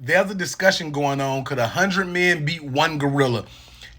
there's a discussion going on. Could 100 men beat one gorilla?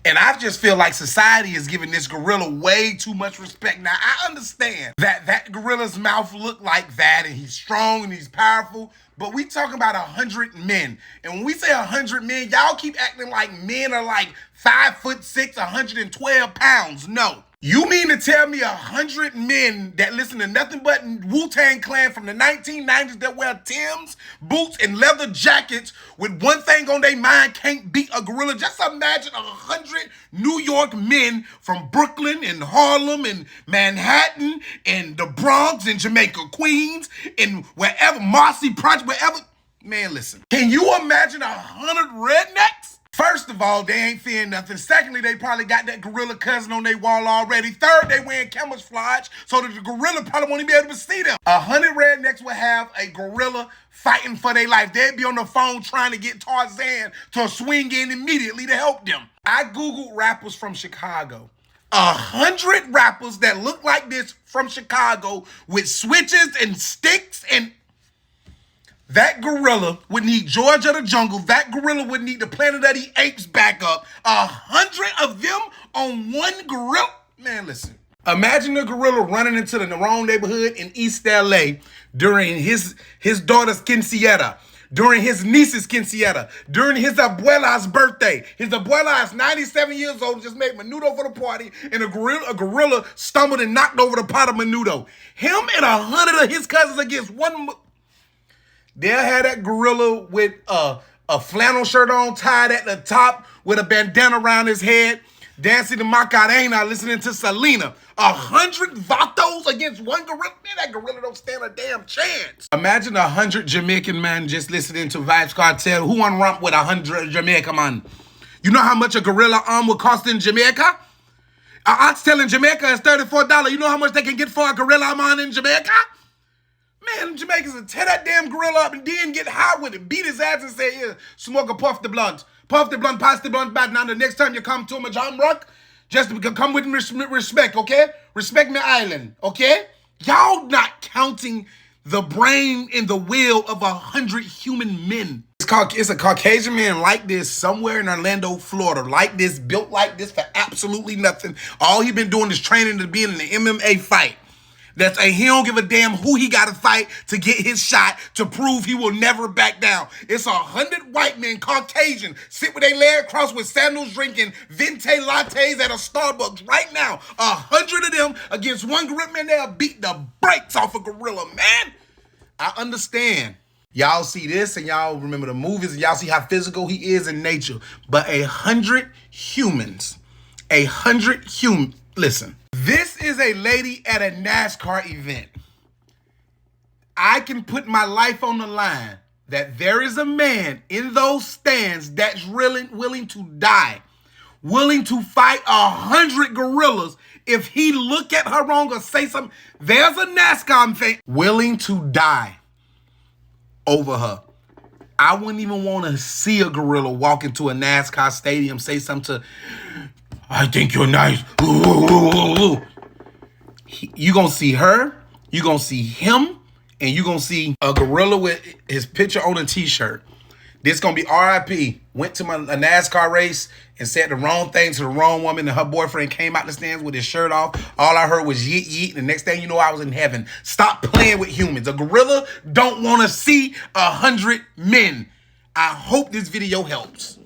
And I just feel like society is giving this gorilla way too much respect. Now, I understand that gorilla's mouth look like that, and he's strong and he's powerful, but we talking about 100 men. And when we say 100 men, y'all keep acting like men are like 5'6", 112 pounds. No. You mean to tell me 100 men that listen to nothing but Wu-Tang Clan from the 1990s that wear Timbs, boots, and leather jackets with one thing on their mind can't beat a gorilla? Just imagine 100 New York men from Brooklyn and Harlem and Manhattan and the Bronx and Jamaica, Queens, and wherever, Marcy Project, wherever. Man, listen. Can you imagine 100 rednecks? First of all, they ain't fearing nothing. Secondly, they probably got that gorilla cousin on their wall already. Third, they wearing camouflage so that the gorilla probably won't even be able to see them. 100 rednecks would have a gorilla fighting for their life. They'd be on the phone trying to get Tarzan to swing in immediately to help them. I Googled rappers from Chicago. 100 rappers that look like this from Chicago with switches and sticks and... That gorilla would need George of the Jungle. That gorilla would need the Planet of the Apes back up. 100 of them on one gorilla? Man, listen. Imagine a gorilla running into the wrong neighborhood in East LA during his daughter's quinceañera, during his niece's quinceañera, during his abuela's birthday. His abuela is 97 years old, just made menudo for the party, and a gorilla stumbled and knocked over the pot of menudo. Him and 100 of his cousins against one... They'll have that gorilla with a flannel shirt on, tied at the top, with a bandana around his head, dancing to Macarena, listening to Selena. 100 vatos against one gorilla? Man, that gorilla don't stand a damn chance. Imagine 100 Jamaican men just listening to Vybz Kartel. Who want romp with 100 Jamaican man? You know how much a gorilla arm would cost in Jamaica? An oxtail in Jamaica is $34. You know how much they can get for a gorilla arm in Jamaica? Man, Jamaicans will tear that damn gorilla up and then get high with it, beat his ass and say, here, smoke a puff the blunt. Puff the blunt, pass the blunt back. Now the next time you come to him, John Rock, just come with respect, okay? Respect my island, okay? Y'all not counting the brain and the will of 100 human men. It's a Caucasian man like this somewhere in Orlando, Florida, like this, built like this for absolutely nothing. All he been doing is training to be in the MMA fight. He don't give a damn who he got to fight to get his shot to prove he will never back down. It's 100 white men, Caucasian, sit with their leg crossed with sandals drinking venti lattes at a Starbucks right now. 100 of them against one gorilla, man, they'll beat the brakes off a gorilla, man. I understand. Y'all see this and y'all remember the movies and y'all see how physical he is in nature. But 100 humans, listen. This is a lady at a NASCAR event. I can put my life on the line that there is a man in those stands that's willing to die, willing to fight 100 gorillas if he look at her wrong or say something. There's a NASCAR fan willing to die over her. I wouldn't even want to see a gorilla walk into a NASCAR stadium, say something to... I think you're nice. You gonna see her, you gonna see him, and you gonna see a gorilla with his picture on a t-shirt. This gonna be RIP. Went to a NASCAR race and said the wrong thing to the wrong woman, and her boyfriend came out the stands with his shirt off. All I heard was yeet yeet, and the next thing you know, I was in heaven. Stop playing with humans. A gorilla don't want to see 100 men. I hope this video helps.